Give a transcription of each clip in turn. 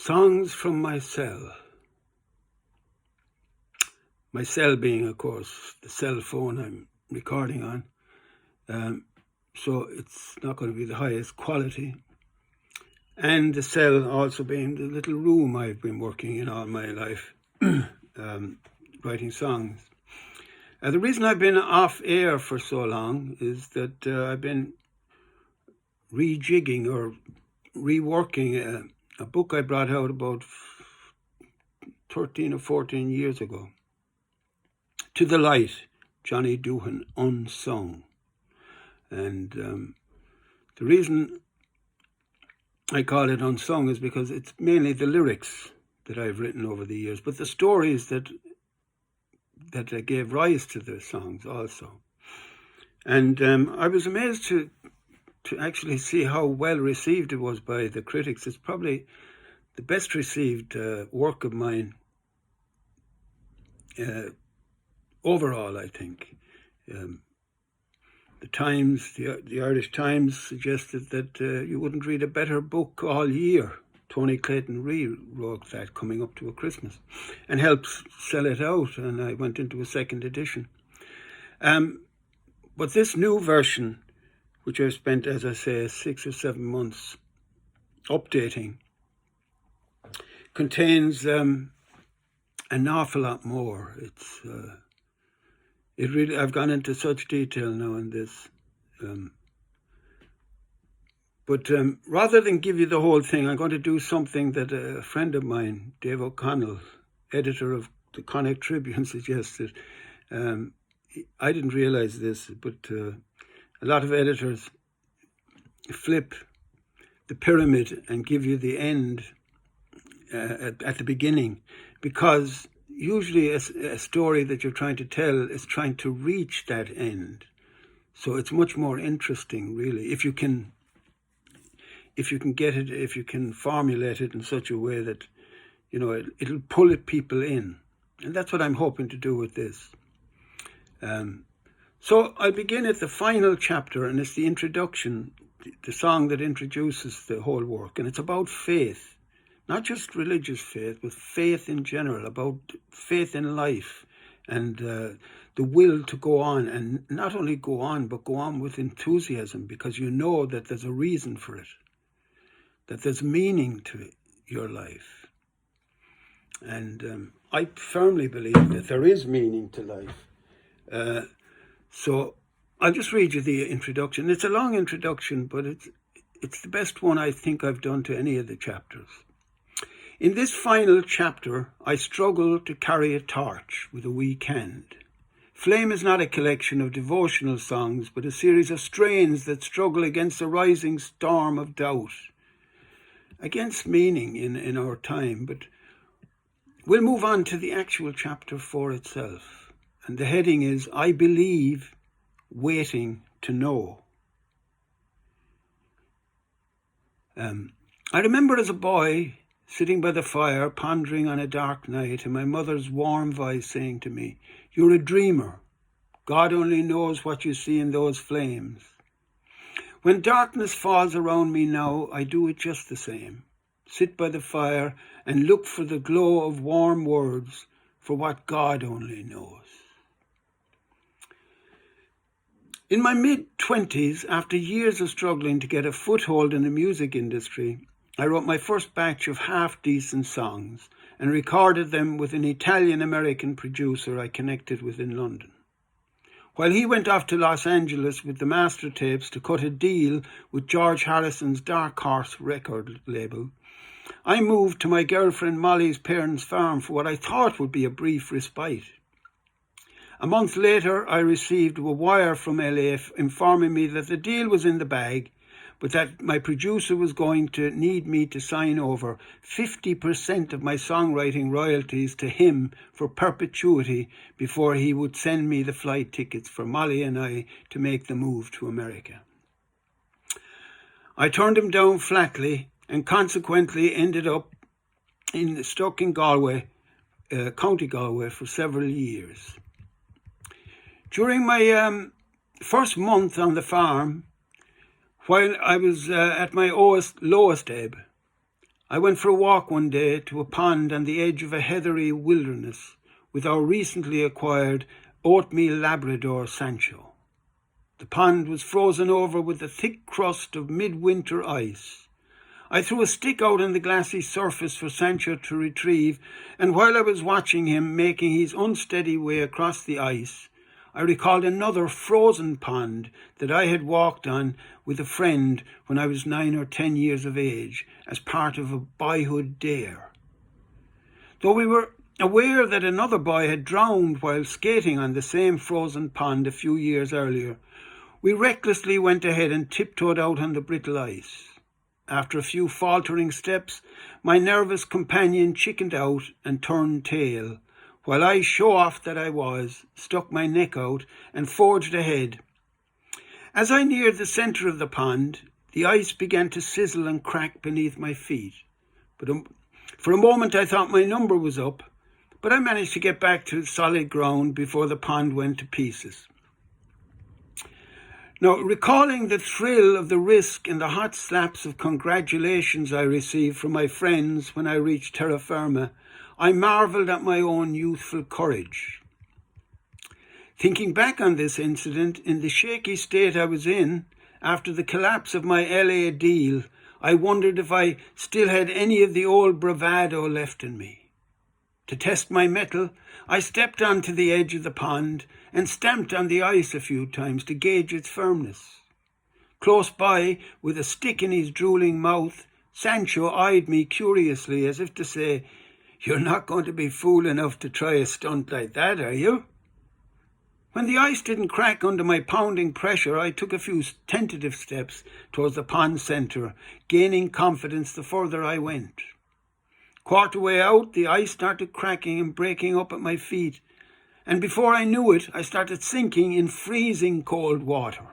Songs from my cell. My cell being, of course, the cell phone I'm recording on. So it's not going to be the highest quality. And the cell also being the little room I've been working in all my life, writing songs. The reason I've been off air for so long is that I've been rejigging or reworking a book I brought out about 13 or 14 years ago. To the Light, Johnny Doohan, Unsung. And the reason I call it unsung is because it's mainly the lyrics that I've written over the years, but the stories that gave rise to the songs also. And I was amazed to actually see how well received it was by the critics. It's probably the best received work of mine overall, I think. The Times, the Irish Times suggested that you wouldn't read a better book all year. Tony Clayton rewrote that coming up to a Christmas and helped sell it out, and I went into a second edition. But this new version, which I've spent, as I say, 6 or 7 months updating, contains an awful lot more. I've gone into such detail now in this. But rather than give you the whole thing, I'm going to do something that a friend of mine, Dave O'Connell, editor of the Connacht Tribune, suggested. I didn't realize this, but a lot of editors flip the pyramid and give you the end at the beginning, because usually a story that you're trying to tell is trying to reach that end. So it's much more interesting, really, if you can get it, if you can formulate it in such a way that, it'll pull people in. And that's what I'm hoping to do with this. So I'll begin at the final chapter, and it's the introduction, the song that introduces the whole work. And it's about faith. Not just religious faith, but faith in general, about faith in life and the will to go on, and not only go on, but go on with enthusiasm, because you know that there's a reason for it, that there's meaning to your life. And I firmly believe that there is meaning to life. So I'll just read you the introduction. It's a long introduction, but it's the best one I think I've done to any of the chapters. In this final chapter, I struggle to carry a torch with a weak hand. Flame is not a collection of devotional songs, but a series of strains that struggle against a rising storm of doubt, against meaning in our time. But we'll move on to the actual chapter 4 itself. And the heading is, I Believe, Waiting to Know. I remember as a boy, sitting by the fire, pondering on a dark night, and my mother's warm voice saying to me, "You're a dreamer. God only knows what you see in those flames." When darkness falls around me now, I do it just the same. Sit by the fire and look for the glow of warm words for what God only knows. In my mid-20s, after years of struggling to get a foothold in the music industry, I wrote my first batch of half-decent songs and recorded them with an Italian-American producer I connected with in London. While he went off to Los Angeles with the master tapes to cut a deal with George Harrison's Dark Horse record label, I moved to my girlfriend Molly's parents' farm for what I thought would be a brief respite. A month later, I received a wire from LA informing me that the deal was in the bag, but that my producer was going to need me to sign over 50% of my songwriting royalties to him for perpetuity before he would send me the flight tickets for Molly and I to make the move to America. I turned him down flatly and consequently ended up stuck in Galway, County Galway, for several years. During my first month on the farm, while I was at my lowest ebb, I went for a walk one day to a pond on the edge of a heathery wilderness with our recently acquired oatmeal Labrador Sancho. The pond was frozen over with a thick crust of midwinter ice. I threw a stick out on the glassy surface for Sancho to retrieve, and while I was watching him making his unsteady way across the ice, I recalled another frozen pond that I had walked on with a friend when I was 9 or 10 years of age as part of a boyhood dare. Though we were aware that another boy had drowned while skating on the same frozen pond a few years earlier, we recklessly went ahead and tiptoed out on the brittle ice. After a few faltering steps, my nervous companion chickened out and turned tail, while I, show-off that I was, stuck my neck out and forged ahead. As I neared the centre of the pond, the ice began to sizzle and crack beneath my feet. But for a moment I thought my number was up, but I managed to get back to solid ground before the pond went to pieces. Now, recalling the thrill of the risk and the hot slaps of congratulations I received from my friends when I reached terra firma, I marvelled at my own youthful courage. Thinking back on this incident, in the shaky state I was in, after the collapse of my LA deal, I wondered if I still had any of the old bravado left in me. To test my mettle, I stepped onto the edge of the pond and stamped on the ice a few times to gauge its firmness. Close by, with a stick in his drooling mouth, Sancho eyed me curiously as if to say, "You're not going to be fool enough to try a stunt like that, are you?" When the ice didn't crack under my pounding pressure, I took a few tentative steps towards the pond centre, gaining confidence the further I went. Quarter way out, the ice started cracking and breaking up at my feet, and before I knew it, I started sinking in freezing cold water.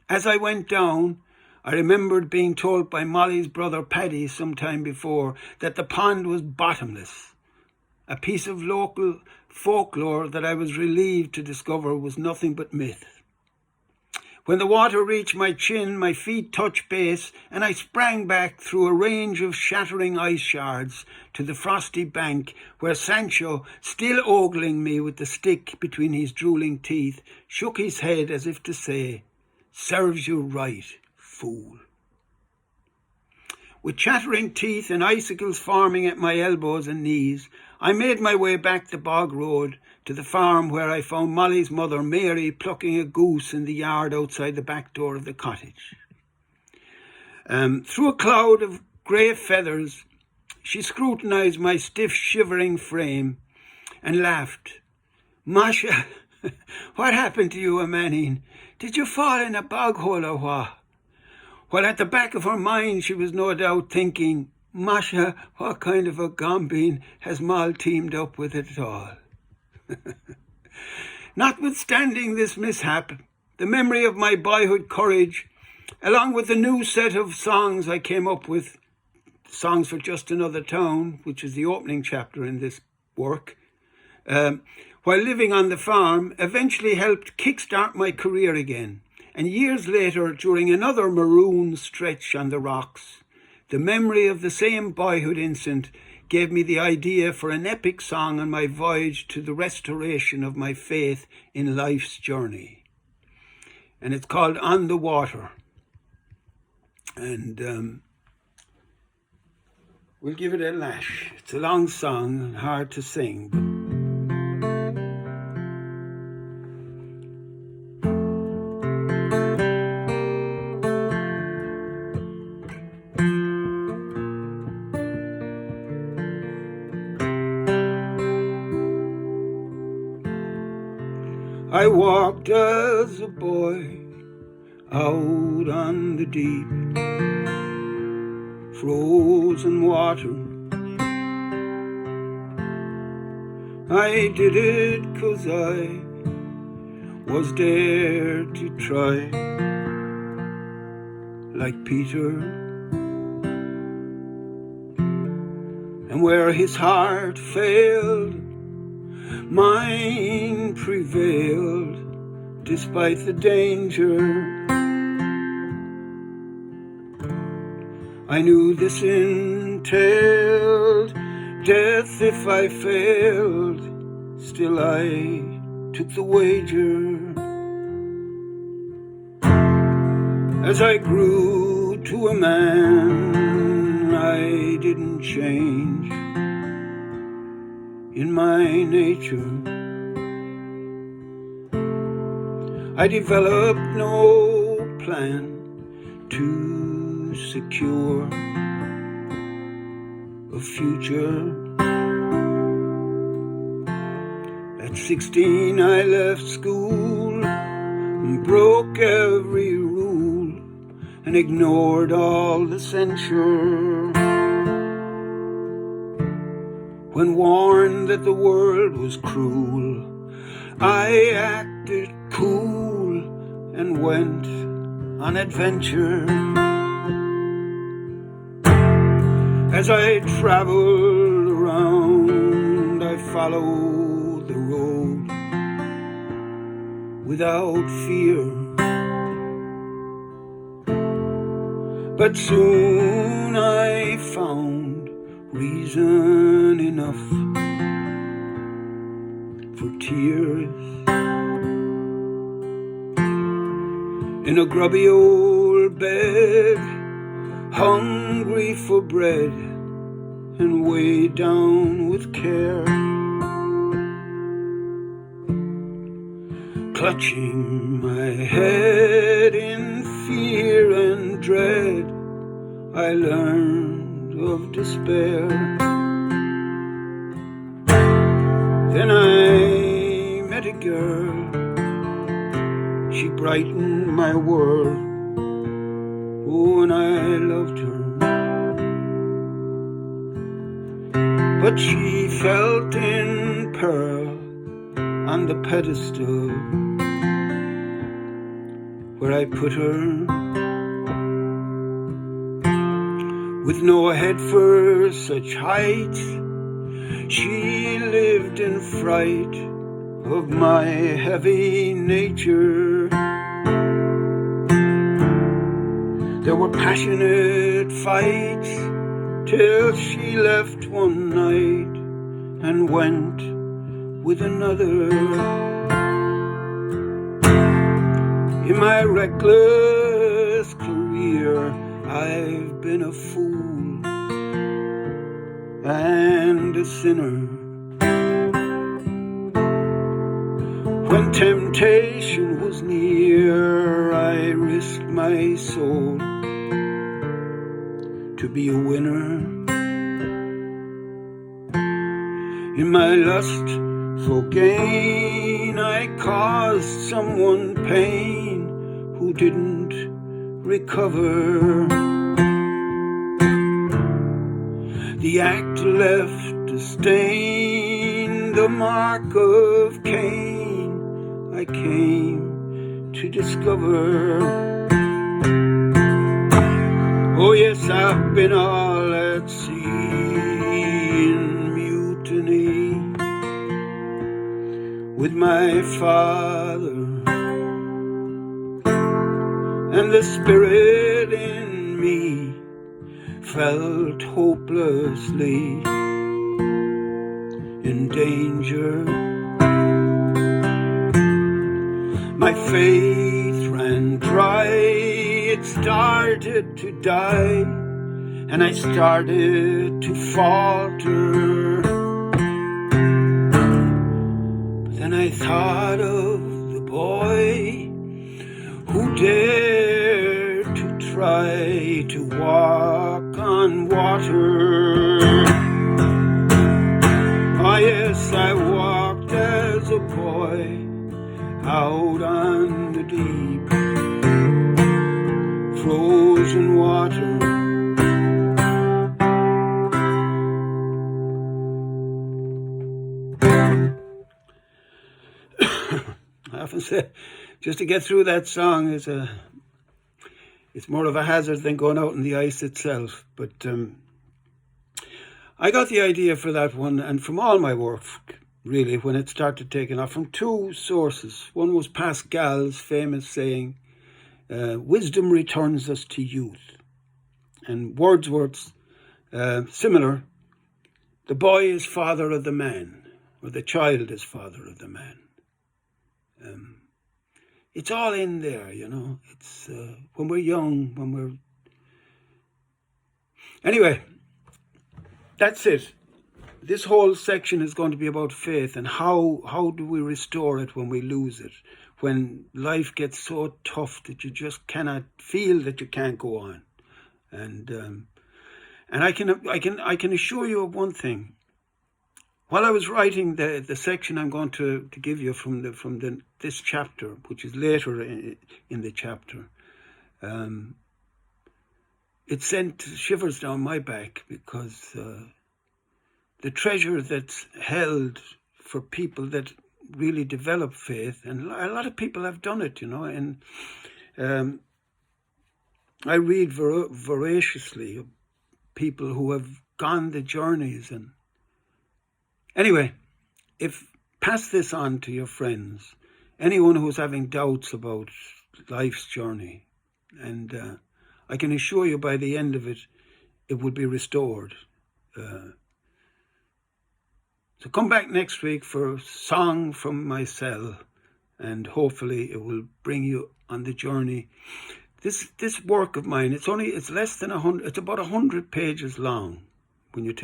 As I went down, I remembered being told by Molly's brother Paddy some time before that the pond was bottomless, a piece of local folklore that I was relieved to discover was nothing but myth. When the water reached my chin, my feet touched base, and I sprang back through a range of shattering ice shards to the frosty bank where Sancho, still ogling me with the stick between his drooling teeth, shook his head as if to say, "Serves you right, fool." With chattering teeth and icicles forming at my elbows and knees, I made my way back the bog road to the farm where I found Molly's mother, Mary, plucking a goose in the yard outside the back door of the cottage. Through a cloud of grey feathers, she scrutinised my stiff, shivering frame and laughed. "Masha, what happened to you, Manning? Did you fall in a bog hole or what?" While at the back of her mind she was no doubt thinking, "Masha, what kind of a gombeen has Moll teamed up with it all?" Notwithstanding this mishap, the memory of my boyhood courage, along with the new set of songs I came up with, Songs for Just Another Town, which is the opening chapter in this work, while living on the farm, eventually helped kickstart my career again. And years later, during another maroon stretch on the rocks, the memory of the same boyhood incident gave me the idea for an epic song on my voyage to the restoration of my faith in life's journey. And it's called On the Water. And we'll give it a lash. It's a long song and hard to sing, but I walked as a boy out on the deep, frozen water. I did it 'cause I was dared to try, like Peter. And where his heart failed, mine prevailed, despite the danger. I knew this in foretelled death if I failed, still I took the wager. As I grew to a man, I didn't change in my nature. I developed no plan to secure a future. At 16 I left school and broke every rule and ignored all the censure. When warned that the world was cruel, I acted cool and went on adventure. As I traveled around, I followed the road without fear. But soon I found reason enough for tears. In a grubby old bed, hungry for bread and weighed down with care, clutching my head in fear and dread, I learned of despair. Then I met a girl, she brightened my world, oh, and I loved her. But she felt in pearl on the pedestal where I put her, with no head for such height. She lived in fright of my heavy nature. There were passionate fights till she left one night and went with another. In my reckless career, I've been a fool and a sinner. When temptation was near, I risked my soul to be a winner. In my lust for gain, I caused someone pain who didn't recover. The act left a stain, the mark of Cain I came to discover. Oh yes, I've been all at sea in mutiny with my father, and the spirit in me felt hopelessly in danger. My faith ran dry, it started to die, and I started to falter. But then I thought of the boy who dared to try to walk on water. Oh yes, I walked as a boy out on the deep, frozen water. I often say, just to get through that song it's more of a hazard than going out in the ice itself. But I got the idea for that one, and from all my work, really, when it started taking off, from two sources. One was Pascal's famous saying, wisdom returns us to youth. And Wordsworth's Similar, the boy is father of the man, or the child is father of the man. It's all in there, you know. It's when we're young, Anyway, that's it. This whole section is going to be about faith and how do we restore it when we lose it, when life gets so tough that you just cannot feel that you can't go on. And I can assure you of one thing. While I was writing the section I'm going to give you from this chapter, which is later in the chapter, it sent shivers down my back, because the treasure that's held for people that really develop faith, and a lot of people have done it, you know, and I read voraciously of people who have gone the journeys. And anyway, pass this on to your friends, anyone who's having doubts about life's journey, and I can assure you by the end of it, it will be restored. So come back next week for a song from my cell, and hopefully it will bring you on the journey. This work of mine, it's less than 100. It's about 100 pages long when you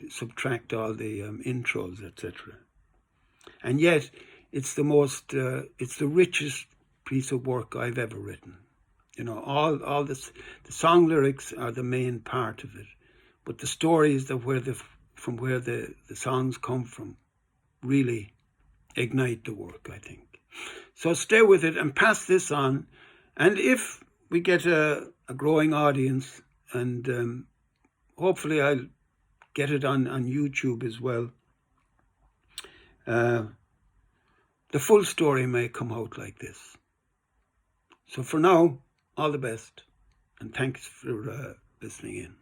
subtract all the intros, etc. And yet, it's the richest piece of work I've ever written. You know, all this, the song lyrics are the main part of it, but the stories from where the songs come from really ignite the work, I think. So stay with it and pass this on. And if we get a growing audience, and hopefully I'll get it on YouTube as well, the full story may come out like this. So for now, all the best, and thanks for listening in.